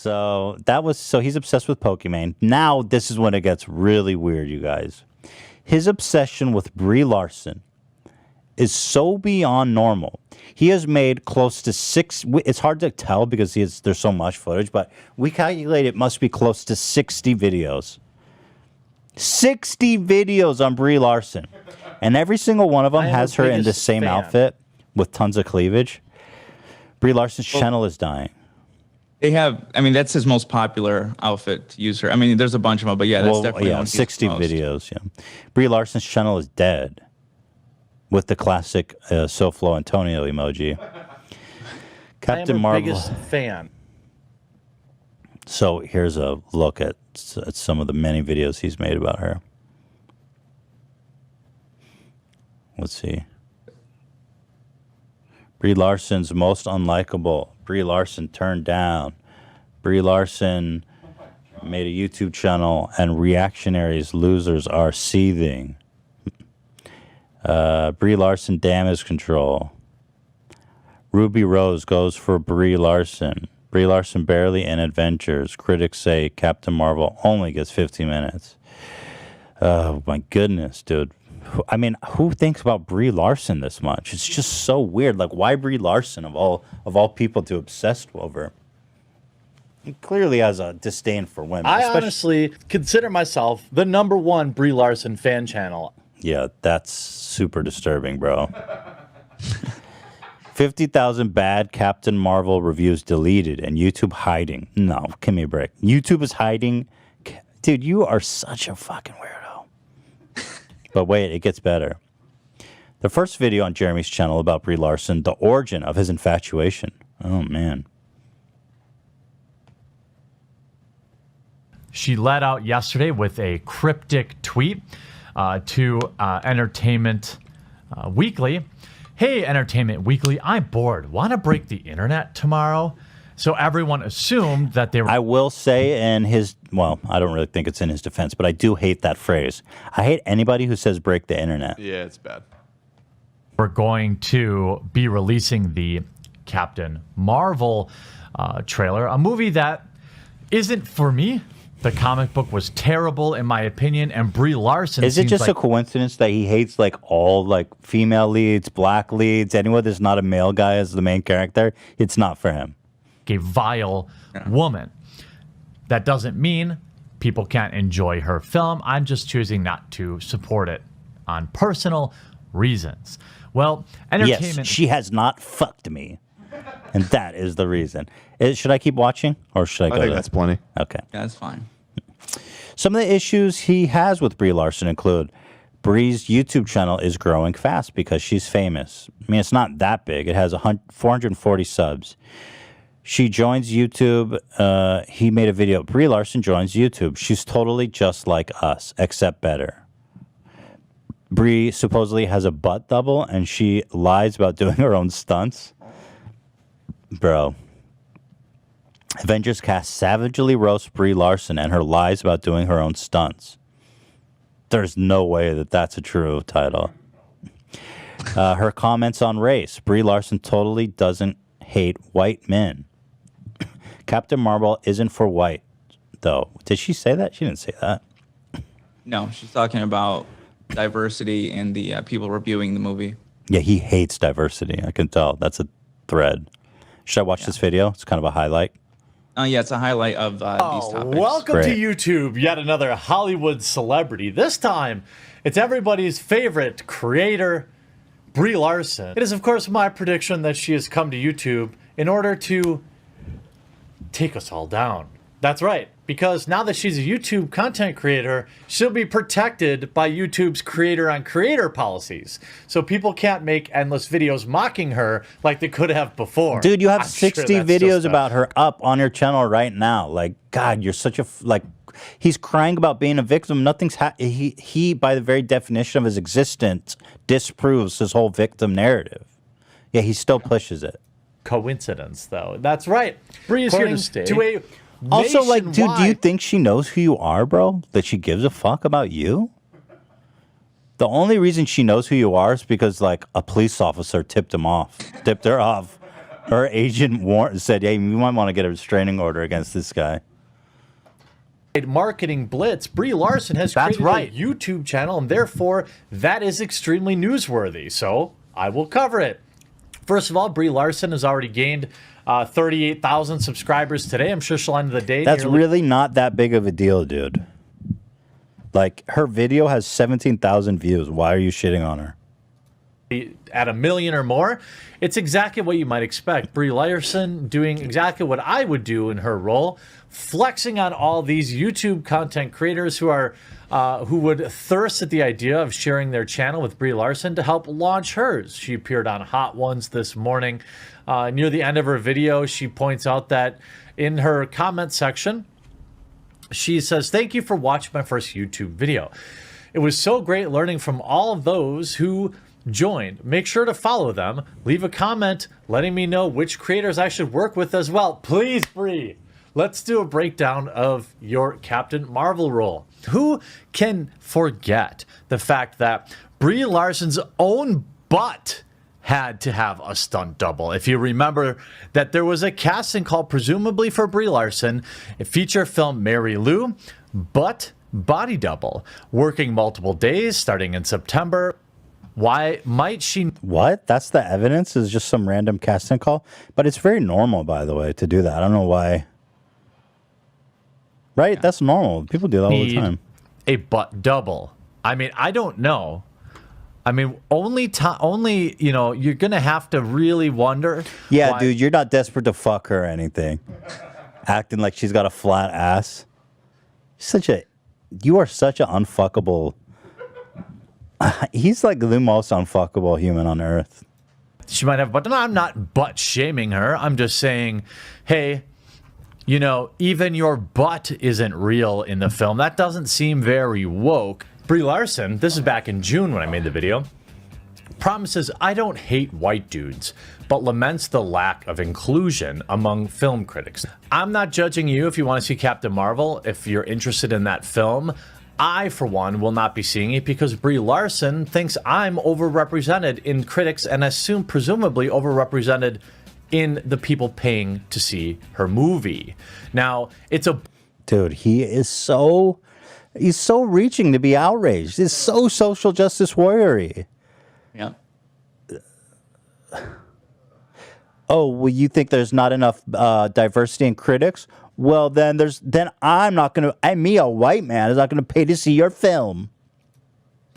So he's obsessed with Pokemon. Now this is when it gets really weird, you guys. His obsession with Brie Larson is so beyond normal. He has made close to 6. It's hard to tell because there's so much footage, but we calculate it must be close to 60 videos. 60 videos on Brie Larson, and every single one of them has her in the same outfit with tons of cleavage. Brie Larson's channel is dying. They have, I mean, that's his most popular outfit to use her. I mean, there's a bunch of them, but yeah, that's definitely 60 videos. Yeah, Brie Larson's channel is dead. With the classic SoFlo Antonio emoji. Captain Marvel. Biggest fan. So here's a look at some of the many videos he's made about her. Let's see. Brie Larson's most unlikable. Brie Larson turned down. Brie Larson made a YouTube channel and reactionaries losers are seething. Brie Larson damage control. Ruby Rose goes for Brie Larson. Brie Larson barely in Adventures. Critics say Captain Marvel only gets 50 minutes. Oh my goodness, dude. I mean, who thinks about Brie Larson this much? It's just so weird. Like, why Brie Larson of all people to obsess over? He clearly has a disdain for women. I honestly consider myself the #1 Brie Larson fan channel. Yeah, that's super disturbing, bro. 50,000 bad Captain Marvel reviews deleted and YouTube hiding. No, give me a break. YouTube is hiding. Dude, you are such a fucking weirdo. But wait, it gets better. The first video on Jeremy's channel about Brie Larson, the origin of his infatuation. Oh, man. She let out yesterday with a cryptic tweet to Entertainment Weekly. Hey, Entertainment Weekly, I'm bored. Want to break the internet tomorrow? So everyone assumed that they were... I will say in his... Well, I don't really think it's in his defense, but I do hate that phrase. I hate anybody who says break the internet. Yeah, it's bad. We're going to be releasing the Captain Marvel trailer, a movie that isn't for me. The comic book was terrible, in my opinion, and Brie Larson... Is it just a coincidence that he hates like all like female leads, black leads, anyone that's not a male guy as the main character? It's not for him. A vile woman. That doesn't mean people can't enjoy her film. I'm just choosing not to support it on personal reasons. Well, entertainment... Yes, she has not fucked me. And that is the reason. Should I keep watching? Or should I go? I think that's plenty. Okay. Yeah, that's fine. Some of the issues he has with Brie Larson include Brie's YouTube channel is growing fast because she's famous. I mean, it's not that big. It has 440 subs. She joins YouTube. He made a video. Brie Larson joins YouTube. She's totally just like us, except better. Brie supposedly has a butt double, and she lies about doing her own stunts. Bro. Avengers cast savagely roasts Brie Larson and her lies about doing her own stunts. There's no way that that's a true title. Her comments on race. Brie Larson totally doesn't hate white men. Captain Marvel isn't for white, though. Did she say that? She didn't say that. No, she's talking about diversity and the people reviewing the movie. Yeah, he hates diversity. I can tell. That's a thread. Should I watch this video? It's kind of a highlight. Yeah, it's a highlight of these topics. Welcome to YouTube, yet another Hollywood celebrity. This time, it's everybody's favorite creator, Brie Larson. It is, of course, my prediction that she has come to YouTube in order to take us all down. That's right, because now that she's a YouTube content creator, she'll be protected by YouTube's creator-on-creator policies. So people can't make endless videos mocking her like they could have before. Dude, you have 60 videos about her up on your channel right now. Like, God, you're such a... Like, he's crying about being a victim. Nothing's... He, by the very definition of his existence, disproves his whole victim narrative. Yeah, he still pushes it. Coincidence, though. That's right. Brie is here to stay. To a also, like, dude, do you think she knows who you are, bro? That she gives a fuck about you? The only reason she knows who you are is because, like, a police officer tipped her off. Her agent said, hey, you might want to get a restraining order against this guy. Marketing blitz. Brie Larson has created a YouTube channel, and therefore that is extremely newsworthy. So I will cover it. First of all, Brie Larson has already gained 38,000 subscribers today. I'm sure she'll end the day. That's really not that big of a deal, dude. Like, her video has 17,000 views. Why are you shitting on her? At 1 million or more. It's exactly what you might expect. Brie Larson doing exactly what I would do in her role, flexing on all these YouTube content creators who are who would thirst at the idea of sharing their channel with Brie Larson to help launch hers. She appeared on Hot Ones this morning. Near the end of her video, she points out that in her comment section, she says, "Thank you for watching my first YouTube video. It was so great learning from all of those who joined. Make sure to follow them. Leave a comment letting me know which creators I should work with as well." Please, Brie, let's do a breakdown of your Captain Marvel role. Who can forget the fact that Brie Larson's own butt had to have a stunt double? If you remember that there was a casting call presumably for Brie Larson, a feature film Mary Lou, but body double, working multiple days starting in September. Why might she? What? That's the evidence? Is just some random casting call? But it's very normal, by the way, to do that. I don't know why. Right? Yeah. That's normal. People do that all the time. A butt double. I mean, I don't know. I mean, only, you know, you're going to have to really wonder. Yeah, dude, you're not desperate to fuck her or anything. Acting like she's got a flat ass. You are such an unfuckable. He's like the most unfuckable human on earth. She might have, but no, I'm not butt shaming her. I'm just saying, hey, you know, even your butt isn't real in the film. That doesn't seem very woke. Brie Larson, this is back in June when I made the video, promises, "I don't hate white dudes, but laments the lack of inclusion among film critics." I'm not judging you if you want to see Captain Marvel. If you're interested in that film, I, for one, will not be seeing it because Brie Larson thinks I'm overrepresented in critics and assume presumably overrepresented in the people paying to see her movie. Now, it's a... Dude, he's so reaching to be outraged. He's so social justice warrior-y. Yeah. Oh, well, you think there's not enough diversity in critics? Well, then I'm not going to, me, a white man, is not going to pay to see your film.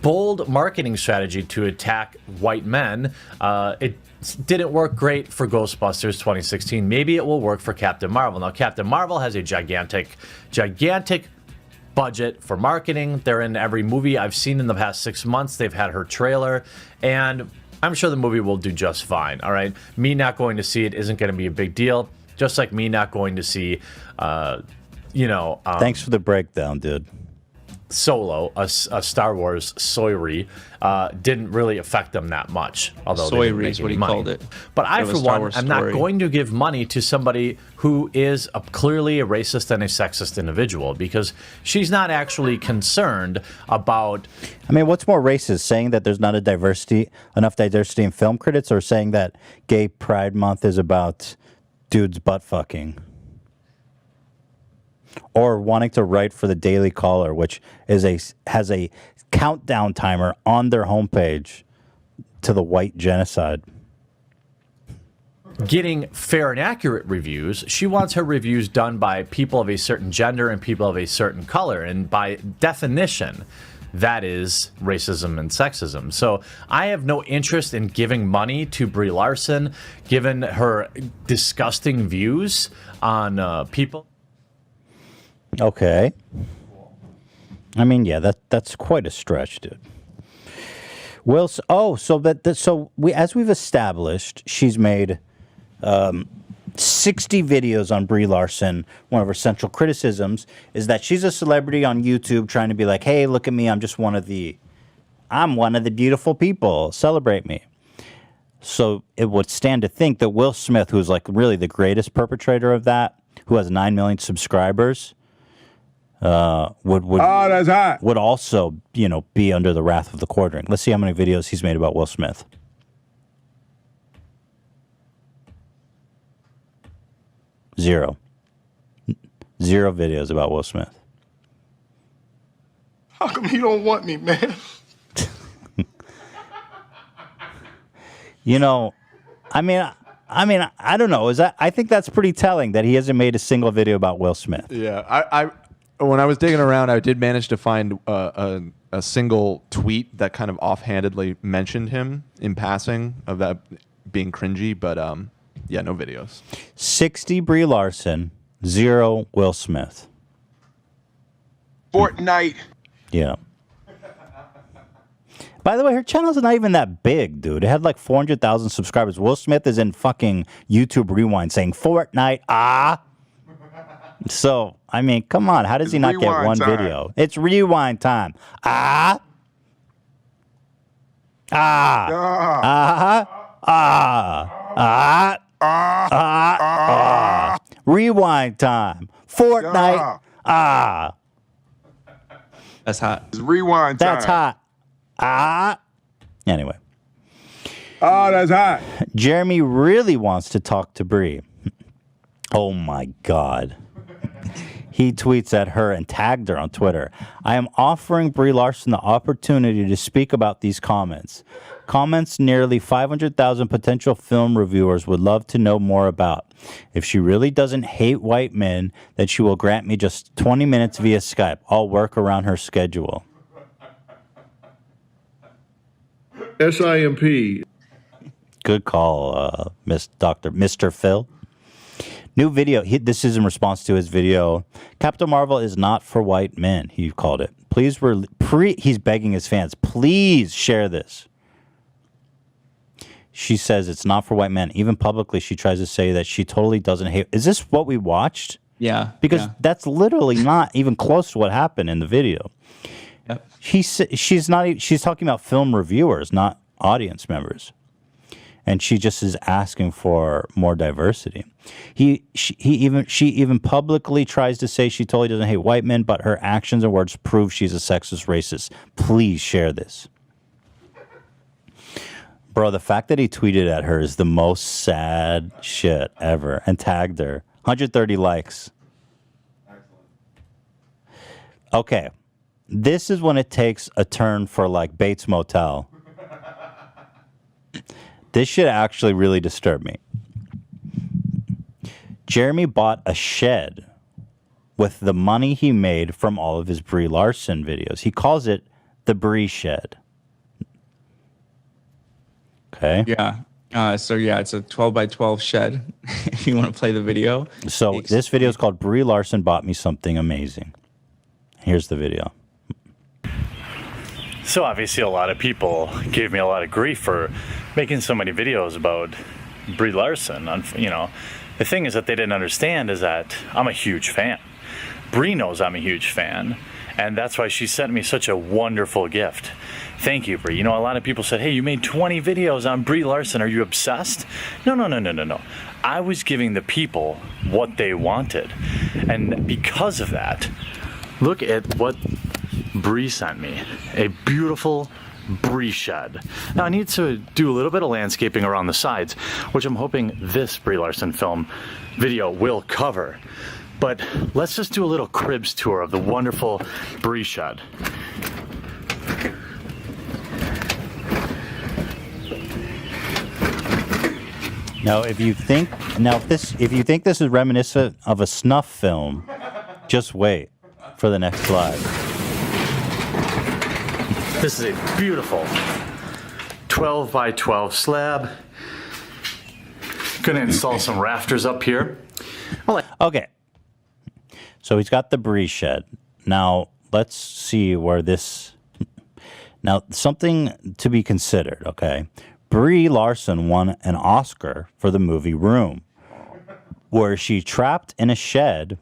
Bold marketing strategy to attack white men. It didn't work great for Ghostbusters 2016. Maybe it will work for Captain Marvel. Now, Captain Marvel has a gigantic budget for marketing. They're in every movie I've seen in the past 6 months. They've had her trailer, and I'm sure the movie will do just fine, all right? Me not going to see it isn't going to be a big deal. Just like me not going to see, Thanks for the breakdown, dude. Solo, a Star Wars soiree, didn't really affect them that much. Although soiree is what he called it. But I, for one, am not going to give money to somebody who is clearly a racist and a sexist individual because she's not actually concerned about... I mean, what's more racist, saying that there's not enough diversity in film critics, or saying that Gay Pride Month is about dudes butt fucking? Or wanting to write for the Daily Caller, which has a countdown timer on their homepage to the white genocide. Getting fair and accurate reviews. She wants her reviews done by people of a certain gender and people of a certain color. And by definition, that is racism and sexism. So I have no interest in giving money to Brie Larson, given her disgusting views on people. Okay. I mean, yeah, that's quite a stretch, dude. Well, as we've established, she's made 60 videos on Brie Larson. One of her central criticisms is that she's a celebrity on YouTube trying to be like, hey, look at me, I'm one of the beautiful people, celebrate me. So it would stand to think that Will Smith, who's like really the greatest perpetrator of that, who has 9 million subscribers, would also, be under the wrath of the quartering. Let's see how many videos he's made about Will Smith. Zero. Zero videos about Will Smith. How come he don't want me, man? You know, I mean, I don't know. I think that's pretty telling that he hasn't made a single video about Will Smith. Yeah, I when I was digging around, I did manage to find a single tweet that kind of offhandedly mentioned him in passing of that being cringy, but yeah, no videos. 60 Brie Larson, 0 Will Smith. Fortnite. Yeah. By the way, her channel's not even that big, dude. It had like 400,000 subscribers. Will Smith is in fucking YouTube Rewind saying Fortnite, So, I mean, come on. How does he not get one video? It's rewind time. Rewind time. Fortnite. That's hot. It's rewind time. That's hot. Anyway. Oh, that's hot. Jeremy really wants to talk to Brie. Oh my God. He tweets at her and tagged her on Twitter. I am offering Brie Larson the opportunity to speak about these comments. Comments nearly 500,000 potential film reviewers would love to know more about. If she really doesn't hate white men, then she will grant me just 20 minutes via Skype. I'll work around her schedule. SIMP. Good call, Mr. Phil. New video. This is in response to his video. Captain Marvel is not for white men, he called it. Please, he's begging his fans, please share this. She says it's not for white men. Even publicly, she tries to say that she totally doesn't hate. Is this what we watched? Yeah. Because that's literally not even close to what happened in the video. Yep. She's talking about film reviewers, not audience members. And she just is asking for more diversity. She even publicly tries to say she totally doesn't hate white men, but her actions and words prove she's a sexist racist. Please share this. Bro, the fact that he tweeted at her is the most sad shit ever and tagged her. 130 likes. Okay. This is when it takes a turn for like Bates Motel. This shit actually really disturbed me. Jeremy bought a shed with the money he made from all of his Brie Larson videos. He calls it the Brie Shed. Okay. Yeah. So yeah, it's a 12 by 12 shed. If you want to play the video. So this video is called Brie Larson Bought Me Something Amazing. Here's the video. So obviously a lot of people gave me a lot of grief for making so many videos about Brie Larson. You know, the thing is that they didn't understand is that I'm a huge fan. Brie knows I'm a huge fan, and that's why she sent me such a wonderful gift. Thank you, Brie. You know, a lot of people said, hey, you made 20 videos on Brie Larson. Are you obsessed? No. I was giving the people what they wanted. And because of that, look at what Brie sent me. A beautiful Brie shed. Now I need to do a little bit of landscaping around the sides, which I'm hoping this Brie Larson film video will cover. But let's just do a little cribs tour of the wonderful Brie shed. Now, if you think this is reminiscent of a snuff film, just wait for the next slide. This is a beautiful 12 by 12 slab. Gonna install some rafters up here. Okay. So he's got the Brie shed. Now, let's see where this... Now, something to be considered, okay? Brie Larson won an Oscar for the movie Room, where she trapped in a shed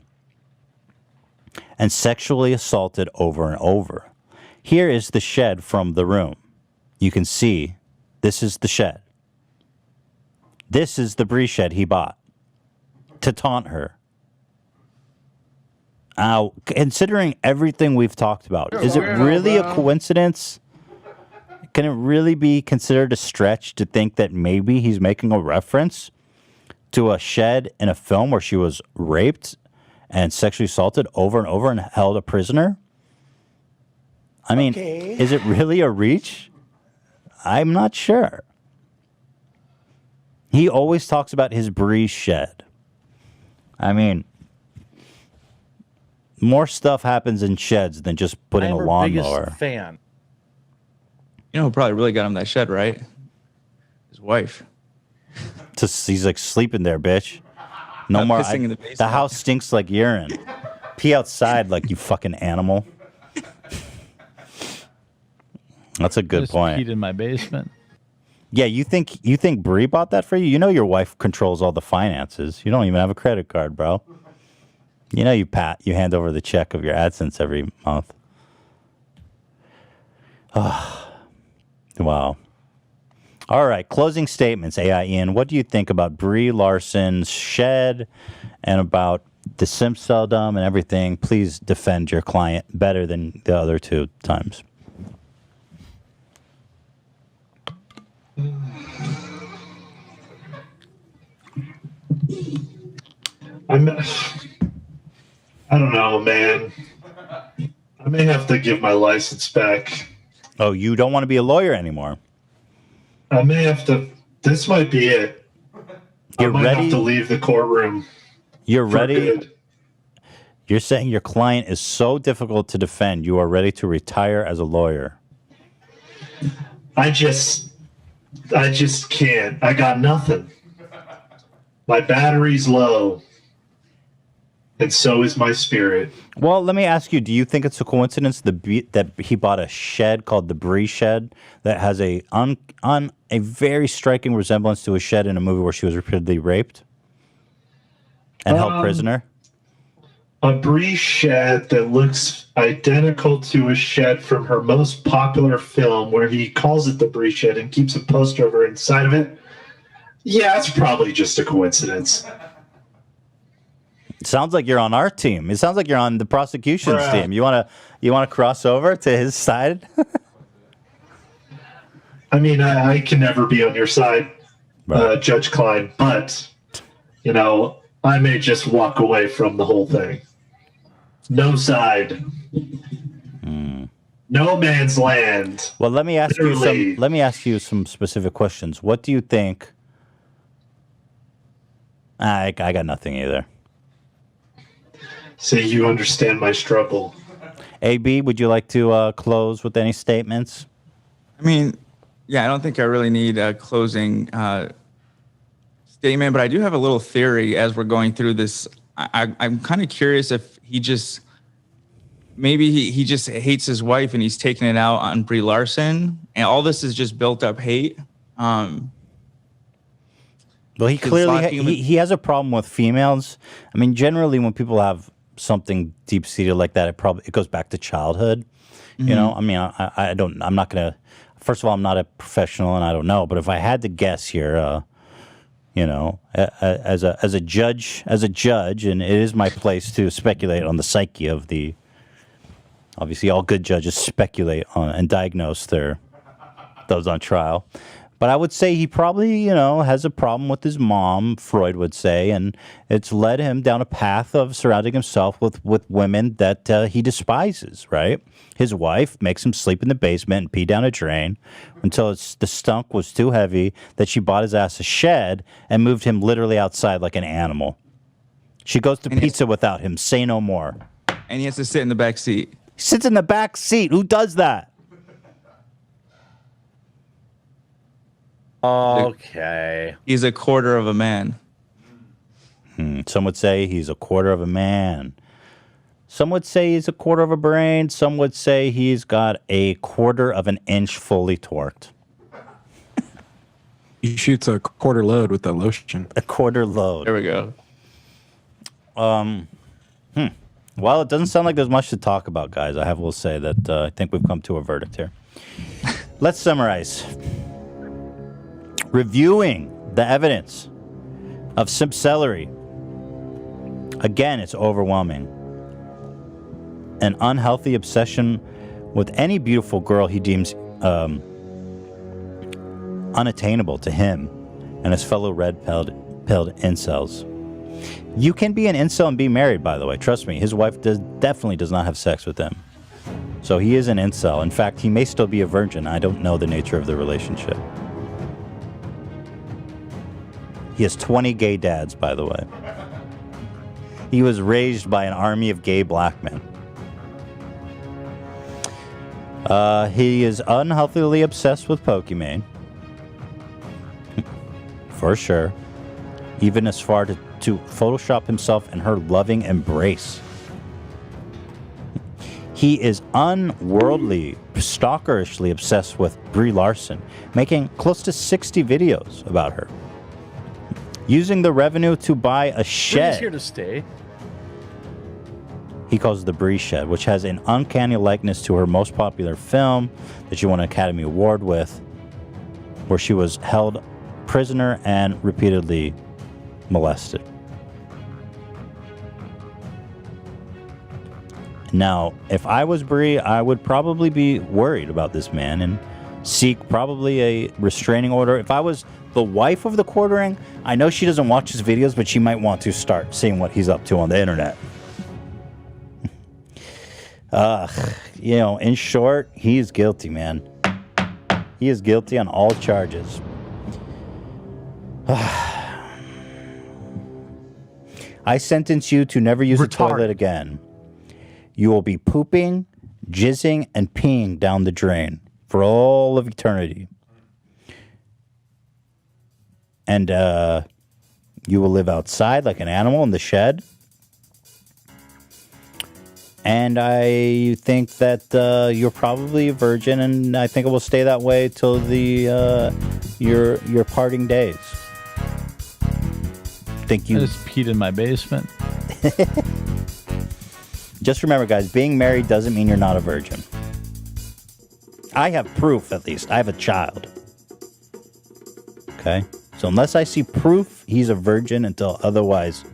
and sexually assaulted over and over. Here is the shed from The Room. You can see this is the shed. This is the Brie shed he bought to taunt her. Now, considering everything we've talked about, is it really a coincidence? Can it really be considered a stretch to think that maybe he's making a reference to a shed in a film where she was raped and sexually assaulted over and over and held a prisoner? I mean, is it really a reach? I'm not sure. He always talks about his BRIE shed. I mean, more stuff happens in sheds than just putting a I'm her lawnmower. biggest fan. You know who probably really got him that shed, right? His wife. Just, he's like sleeping there, bitch. No Not more. pissing in the basement. The house stinks like urine. Pee outside like you fucking animal. That's a good Just point. peed in my basement. Yeah, you think Bree bought that for you? You know your wife controls all the finances. You don't even have a credit card, bro. You know you hand over the check of your AdSense every month. Wow. All right, closing statements, AI Ian. What do you think about Brie Larson's shed and about the Simpsodom and everything? Please defend your client better than the other two times. I don't know, man. I may have to give my license back. Oh, you don't want to be a lawyer anymore? I may have to. This might be it. You're I might ready? have to leave the courtroom. You're for ready? good. You're saying your client is so difficult to defend, you are ready to retire as a lawyer. I just can't. I got nothing. My battery's low. And so is my spirit. Well, let me ask you, do you think it's a coincidence that he bought a shed called the BRIE shed that has a very striking resemblance to a shed in a movie where she was repeatedly raped and held prisoner? A BRIE shed that looks identical to a shed from her most popular film where he calls it the BRIE shed and keeps a poster of her inside of it. Yeah, it's probably just a coincidence. It sounds like you're on our team. It sounds like you're on the prosecution's Bruh. team. You wanna cross over to his side? I mean, I can never be on your side, Right. Judge Klein, but, you know, I may just walk away from the whole thing. No side. No man's land. Well, let me ask Literally. you some specific questions. What do you think? I got nothing either. See, you understand my struggle. AB, would you like to close with any statements? I mean, yeah, I don't think I really need a closing statement, but I do have a little theory as we're going through this. I'm kind of curious if he just, maybe he just hates his wife and he's taking it out on Brie Larson, and all this is just built up hate. Well, he clearly he has a problem with females. I mean, generally, when people have something deep seated like that, it goes back to childhood. You know, I mean, I'm not gonna. First of all, I'm not a professional and I don't know. But if I had to guess here, you know, as a judge, and it is my place to speculate on the psyche of the. Obviously, all good judges speculate on and diagnose those on trial. But I would say he probably, you know, has a problem with his mom, Freud would say, and it's led him down a path of surrounding himself with women that he despises, right? His wife makes him sleep in the basement and pee down a drain until the stunk was too heavy that she bought his ass a shed and moved him literally outside like an animal. She goes to pizza without him. Say no more. And he has to sit in the back seat. He sits in the back seat. Who does that? Okay. He's a quarter of a man. Some would say he's a quarter of a man. Some would say he's a quarter of a brain. Some would say he's got a quarter of an inch fully torqued. He shoots a quarter load with that lotion. A quarter load. There we go. Well, it doesn't sound like there's much to talk about, guys. I will say that I think we've come to a verdict here. Let's summarize. Reviewing the evidence of simp celery. Again, it's overwhelming. An unhealthy obsession with any beautiful girl he deems unattainable to him and his fellow red-pilled Pilled incels. You can be an incel and be married, by the way. Trust me, his wife definitely does not have sex with him. So he is an incel. In fact, he may still be a virgin. I don't know the nature of the relationship. He has 20 gay dads, by the way. He was raised by an army of gay black men. He is unhealthily obsessed with Pokimane. For sure. Even as far to Photoshop himself in her loving embrace. He is unworldly, stalkerishly obsessed with Brie Larson, making close to 60 videos about her. Using the revenue to buy a Brie's shed. here to stay. He calls it the Brie Shed, which has an uncanny likeness to her most popular film that she won an Academy Award with, where she was held prisoner and repeatedly molested. Now, if I was Brie, I would probably be worried about this man and seek probably a restraining order. If I was the wife of the quartering, I know she doesn't watch his videos, but she might want to start seeing what he's up to on the internet. You know, in short, he is guilty, man. He is guilty on all charges. I sentence you to never use a toilet again. You will be pooping, jizzing, and peeing down the drain for all of eternity. And you will live outside like an animal in the shed. And I think that you're probably a virgin, and I think it will stay that way till the your parting days. Think you I just peed in my basement. Just remember, guys, being married doesn't mean you're not a virgin. I have proof, at least. I have a child. Okay? So unless I see proof, he's a virgin until otherwise